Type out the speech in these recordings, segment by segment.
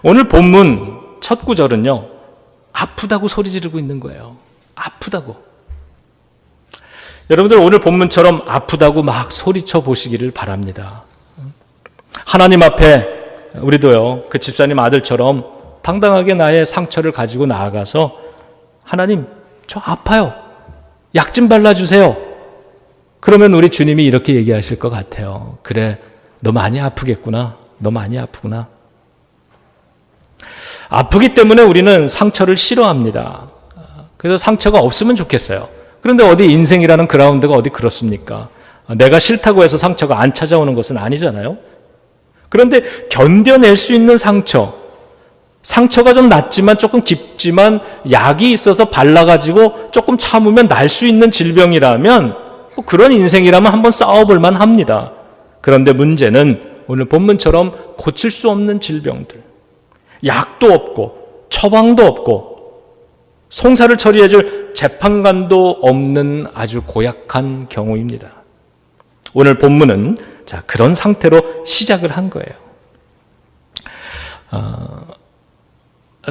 오늘 본문 첫 구절은요, 아프다고 소리 지르고 있는 거예요. 아프다고. 여러분들 오늘 본문처럼 아프다고 막 소리쳐 보시기를 바랍니다. 하나님 앞에 우리도요, 그 집사님 아들처럼 당당하게 나의 상처를 가지고 나아가서 하나님, 저 아파요. 약 좀 발라주세요. 그러면 우리 주님이 이렇게 얘기하실 것 같아요. 그래, 너 많이 아프겠구나. 너 많이 아프구나. 아프기 때문에 우리는 상처를 싫어합니다. 그래서 상처가 없으면 좋겠어요. 그런데 어디 인생이라는 그라운드가 어디 그렇습니까? 내가 싫다고 해서 상처가 안 찾아오는 것은 아니잖아요. 그런데 견뎌낼 수 있는 상처가 좀 낮지만 조금 깊지만 약이 있어서 발라가지고 조금 참으면 날 수 있는 질병이라면 그런 인생이라면 한번 싸워볼 만합니다. 그런데 문제는 오늘 본문처럼 고칠 수 없는 질병들, 약도 없고 처방도 없고 송사를 처리해줄 재판관도 없는 아주 고약한 경우입니다. 오늘 본문은 그런 상태로 시작을 한 거예요.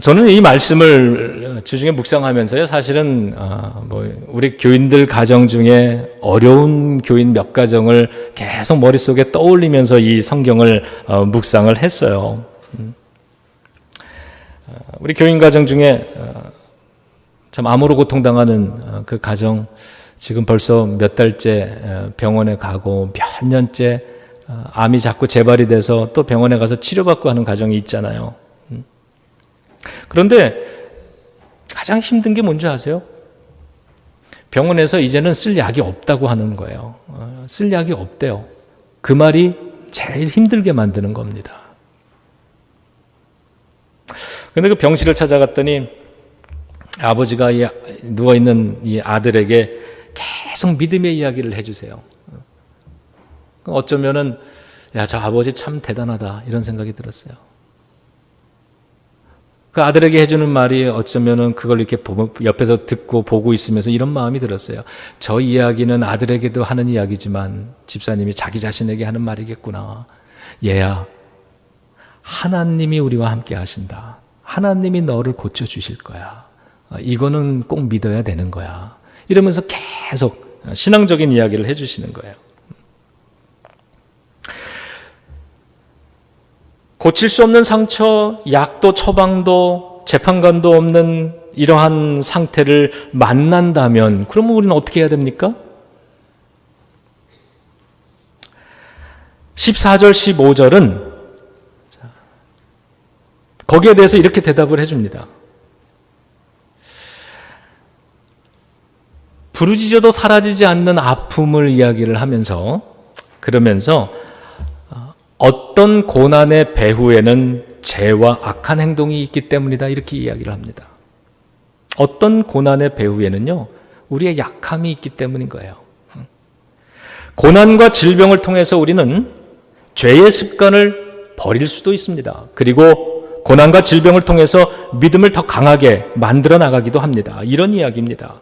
저는 이 말씀을 주중에 묵상하면서요, 사실은 우리 교인들 가정 중에 어려운 교인 몇 가정을 계속 머릿속에 떠올리면서 이 성경을 묵상을 했어요. 우리 교인 가정 중에 참 암으로 고통당하는 그 가정, 지금 벌써 몇 달째 병원에 가고 몇 년째 암이 자꾸 재발이 돼서 또 병원에 가서 치료받고 하는 가정이 있잖아요. 그런데 가장 힘든 게 뭔지 아세요? 병원에서 이제는 쓸 약이 없다고 하는 거예요. 쓸 약이 없대요. 그 말이 제일 힘들게 만드는 겁니다. 그런데 그 병실을 찾아갔더니 아버지가 누워있는 이 아들에게 계속 믿음의 이야기를 해주세요. 어쩌면은 저 아버지 참 대단하다 이런 생각이 들었어요. 그 아들에게 해주는 말이 어쩌면은 그걸 이렇게 옆에서 듣고 보고 있으면서 이런 마음이 들었어요. 저 이야기는 아들에게도 하는 이야기지만 집사님이 자기 자신에게 하는 말이겠구나. 얘야, 하나님이 우리와 함께 하신다. 하나님이 너를 고쳐주실 거야. 이거는 꼭 믿어야 되는 거야. 이러면서 계속 신앙적인 이야기를 해주시는 거예요. 고칠 수 없는 상처, 약도 처방도 재판관도 없는 이러한 상태를 만난다면 그러면 우리는 어떻게 해야 됩니까? 14절, 15절은 거기에 대해서 이렇게 대답을 해줍니다. 부르짖어도 사라지지 않는 아픔을 이야기를 하면서 그러면서 어떤 고난의 배후에는 죄와 악한 행동이 있기 때문이다 이렇게 이야기를 합니다. 어떤 고난의 배후에는요, 우리의 약함이 있기 때문인 거예요. 고난과 질병을 통해서 우리는 죄의 습관을 버릴 수도 있습니다. 그리고 고난과 질병을 통해서 믿음을 더 강하게 만들어 나가기도 합니다. 이런 이야기입니다.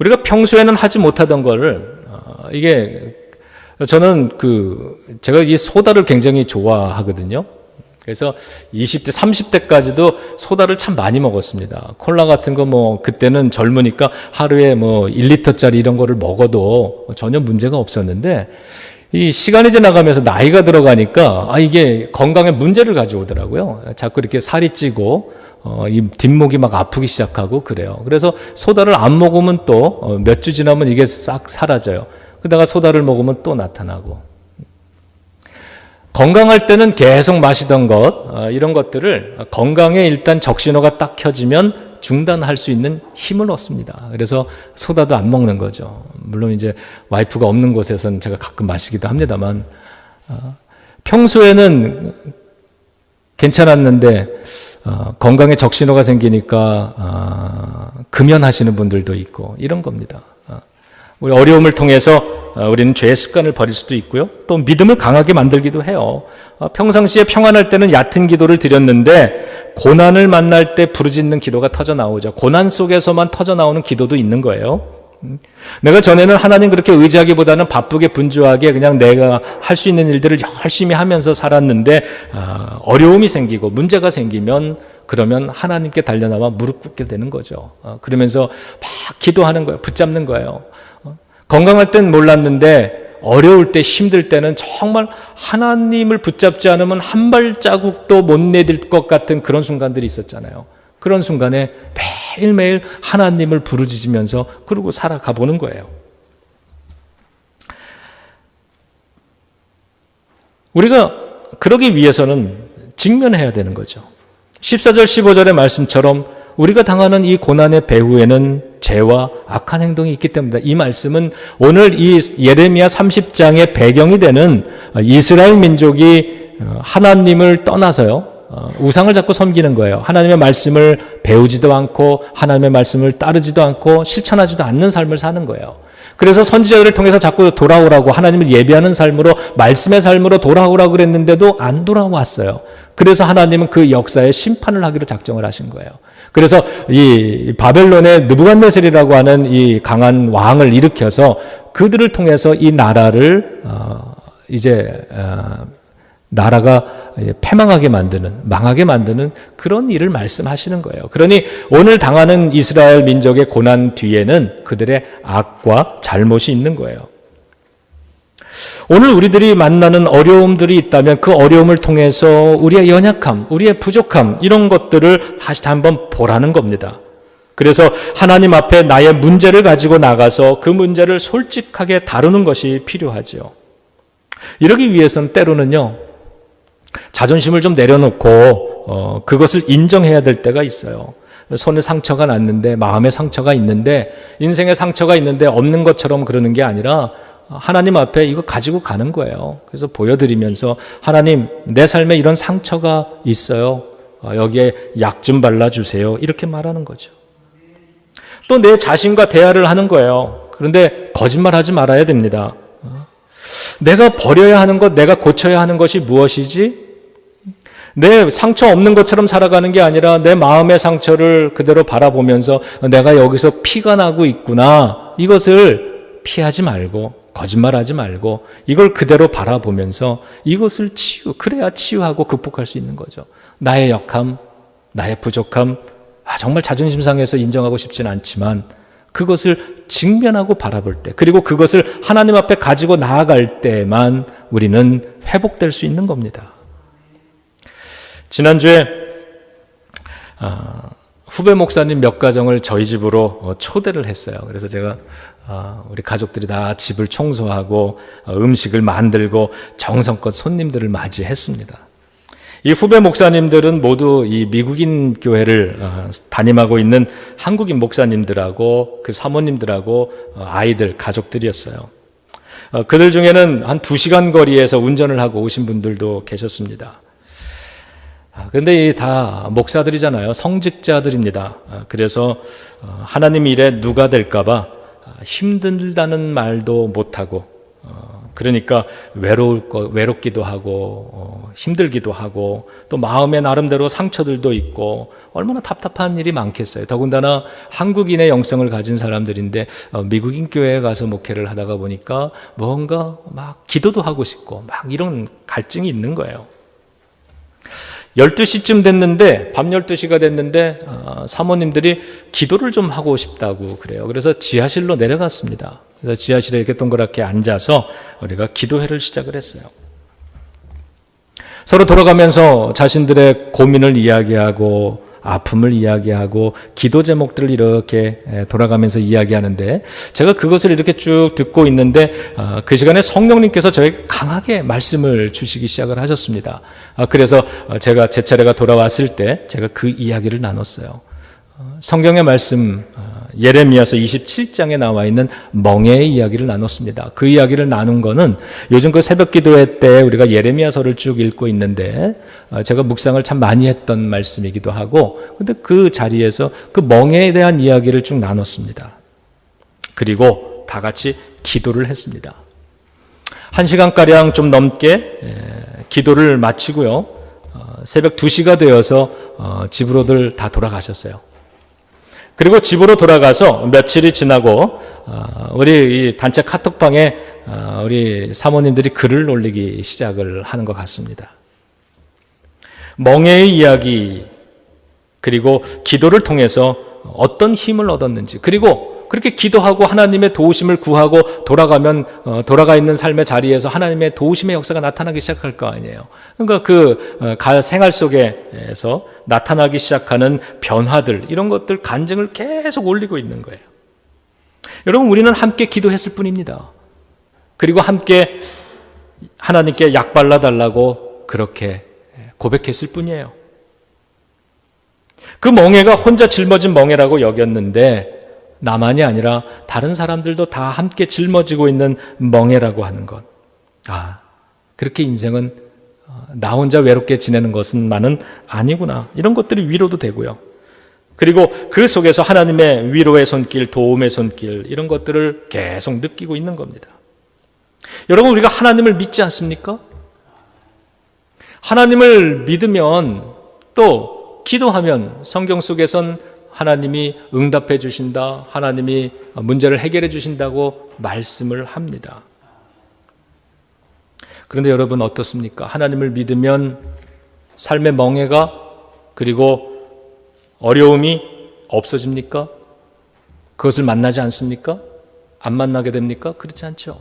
우리가 평소에는 하지 못하던 거를 저는 제가 이 소다를 굉장히 좋아하거든요. 그래서 20대, 30대까지도 소다를 참 많이 먹었습니다. 콜라 같은 거 그때는 젊으니까 하루에 1리터짜리 이런 거를 먹어도 전혀 문제가 없었는데 이 시간이 지나가면서 나이가 들어가니까 이게 건강에 문제를 가져오더라고요. 자꾸 이렇게 살이 찌고 이 뒷목이 막 아프기 시작하고 그래요. 그래서 소다를 안 먹으면 또 몇 주 지나면 이게 싹 사라져요. 그러다가 소다를 먹으면 또 나타나고. 건강할 때는 계속 마시던 것, 이런 것들을 건강에 일단 적신호가 딱 켜지면 중단할 수 있는 힘을 얻습니다. 그래서 소다도 안 먹는 거죠. 물론 이제 와이프가 없는 곳에서는 제가 가끔 마시기도 합니다만, 평소에는 괜찮았는데 건강에 적신호가 생기니까 금연하시는 분들도 있고 이런 겁니다. 우리 어려움을 통해서 우리는 죄의 습관을 버릴 수도 있고요. 또 믿음을 강하게 만들기도 해요. 평상시에 평안할 때는 얕은 기도를 드렸는데 고난을 만날 때 부르짖는 기도가 터져 나오죠. 고난 속에서만 터져 나오는 기도도 있는 거예요. 내가 전에는 하나님 그렇게 의지하기보다는 바쁘게 분주하게 그냥 내가 할 수 있는 일들을 열심히 하면서 살았는데 어려움이 생기고 문제가 생기면 그러면 하나님께 달려나와 무릎 꿇게 되는 거죠. 그러면서 막 기도하는 거예요. 붙잡는 거예요. 건강할 땐 몰랐는데 어려울 때 힘들 때는 정말 하나님을 붙잡지 않으면 한 발자국도 못 내딜 것 같은 그런 순간들이 있었잖아요. 그런 순간에 매일매일 하나님을 부르짖으면서 그러고 살아가 보는 거예요. 우리가 그러기 위해서는 직면해야 되는 거죠. 14절 15절의 말씀처럼 우리가 당하는 이 고난의 배후에는 죄와 악한 행동이 있기 때문이다. 이 말씀은 오늘 이 예레미야 30장의 배경이 되는 이스라엘 민족이 하나님을 떠나서요. 우상을 자꾸 섬기는 거예요. 하나님의 말씀을 배우지도 않고 하나님의 말씀을 따르지도 않고 실천하지도 않는 삶을 사는 거예요. 그래서 선지자들을 통해서 자꾸 돌아오라고 하나님을 예배하는 삶으로 말씀의 삶으로 돌아오라고 그랬는데도 안 돌아왔어요. 그래서 하나님은 그 역사에 심판을 하기로 작정을 하신 거예요. 그래서 이 바벨론의 느부갓네살이라고 하는 이 강한 왕을 일으켜서 그들을 통해서 이 나라를 나라가 패망하게 만드는, 망하게 만드는 그런 일을 말씀하시는 거예요. 그러니 오늘 당하는 이스라엘 민족의 고난 뒤에는 그들의 악과 잘못이 있는 거예요. 오늘 우리들이 만나는 어려움들이 있다면 그 어려움을 통해서 우리의 연약함, 우리의 부족함 이런 것들을 다시 한번 보라는 겁니다. 그래서 하나님 앞에 나의 문제를 가지고 나가서 그 문제를 솔직하게 다루는 것이 필요하죠. 이러기 위해서는 때로는요. 자존심을 좀 내려놓고 그것을 인정해야 될 때가 있어요. 손에 상처가 났는데 마음에 상처가 있는데 인생에 상처가 있는데 없는 것처럼 그러는 게 아니라 하나님 앞에 이거 가지고 가는 거예요. 그래서 보여드리면서 하나님 내 삶에 이런 상처가 있어요. 여기에 약 좀 발라주세요. 이렇게 말하는 거죠. 또 내 자신과 대화를 하는 거예요. 그런데 거짓말하지 말아야 됩니다. 내가 버려야 하는 것, 내가 고쳐야 하는 것이 무엇이지? 내 상처 없는 것처럼 살아가는 게 아니라 내 마음의 상처를 그대로 바라보면서 내가 여기서 피가 나고 있구나. 이것을 피하지 말고 거짓말하지 말고 이걸 그대로 바라보면서 이것을 그래야 치유하고 극복할 수 있는 거죠. 나의 역함, 나의 부족함, 정말 자존심 상해서 인정하고 싶지는 않지만 그것을 직면하고 바라볼 때, 그리고 그것을 하나님 앞에 가지고 나아갈 때만 우리는 회복될 수 있는 겁니다. 지난주에 후배 목사님 몇 가정을 저희 집으로 초대를 했어요. 그래서 제가 우리 가족들이 다 집을 청소하고 음식을 만들고 정성껏 손님들을 맞이했습니다. 이 후배 목사님들은 모두 이 미국인 교회를 담임하고 있는 한국인 목사님들하고 그 사모님들하고 아이들, 가족들이었어요. 그들 중에는 한 2시간 거리에서 운전을 하고 오신 분들도 계셨습니다. 그런데 다 목사들이잖아요. 성직자들입니다. 그래서 하나님 일에 누가 될까봐 힘들다는 말도 못하고 그러니까 외롭기도 하고 힘들기도 하고 또 마음의 나름대로 상처들도 있고 얼마나 답답한 일이 많겠어요. 더군다나 한국인의 영성을 가진 사람들인데 미국인 교회에 가서 목회를 하다가 보니까 뭔가 막 기도도 하고 싶고 막 이런 갈증이 있는 거예요. 12시쯤 됐는데 밤 12시가 됐는데 사모님들이 기도를 좀 하고 싶다고 그래요. 그래서 지하실로 내려갔습니다. 그래서 지하실에 이렇게 동그랗게 앉아서 우리가 기도회를 시작을 했어요. 서로 돌아가면서 자신들의 고민을 이야기하고 아픔을 이야기하고 기도 제목들을 이렇게 돌아가면서 이야기하는데 제가 그것을 이렇게 쭉 듣고 있는데 그 시간에 성령님께서 저에게 강하게 말씀을 주시기 시작을 하셨습니다. 그래서 제가 제 차례가 돌아왔을 때 제가 그 이야기를 나눴어요. 성경의 말씀 예레미야서 27장에 나와 있는 멍에의 이야기를 나눴습니다. 그 이야기를 나눈 거는 요즘 그 새벽 기도회 때 우리가 예레미야서를 쭉 읽고 있는데 제가 묵상을 참 많이 했던 말씀이기도 하고 근데 그 자리에서 그 멍에에 대한 이야기를 쭉 나눴습니다. 그리고 다 같이 기도를 했습니다. 1시간가량 좀 넘게 기도를 마치고요. 새벽 2시가 되어서 집으로들 다 돌아가셨어요. 그리고 집으로 돌아가서 며칠이 지나고 우리 이 단체 카톡방에 우리 사모님들이 글을 올리기 시작을 하는 것 같습니다. 멍에의 이야기, 그리고 기도를 통해서 어떤 힘을 얻었는지, 그리고 그렇게 기도하고 하나님의 도우심을 구하고 돌아가 있는 삶의 자리에서 하나님의 도우심의 역사가 나타나기 시작할 거 아니에요. 그러니까 그 생활 속에서 나타나기 시작하는 변화들, 이런 것들 간증을 계속 올리고 있는 거예요. 여러분, 우리는 함께 기도했을 뿐입니다. 그리고 함께 하나님께 약 발라달라고 그렇게 고백했을 뿐이에요. 그 멍에가 혼자 짊어진 멍에라고 여겼는데 나만이 아니라 다른 사람들도 다 함께 짊어지고 있는 멍에라고 하는 것. 그렇게 인생은 나 혼자 외롭게 지내는 것은 나는 아니구나. 이런 것들이 위로도 되고요. 그리고 그 속에서 하나님의 위로의 손길, 도움의 손길, 이런 것들을 계속 느끼고 있는 겁니다. 여러분, 우리가 하나님을 믿지 않습니까? 하나님을 믿으면, 또 기도하면 성경 속에선 하나님이 응답해 주신다, 하나님이 문제를 해결해 주신다고 말씀을 합니다. 그런데 여러분, 어떻습니까? 하나님을 믿으면 삶의 멍해가, 그리고 어려움이 없어집니까? 그것을 만나지 않습니까? 안 만나게 됩니까? 그렇지 않죠.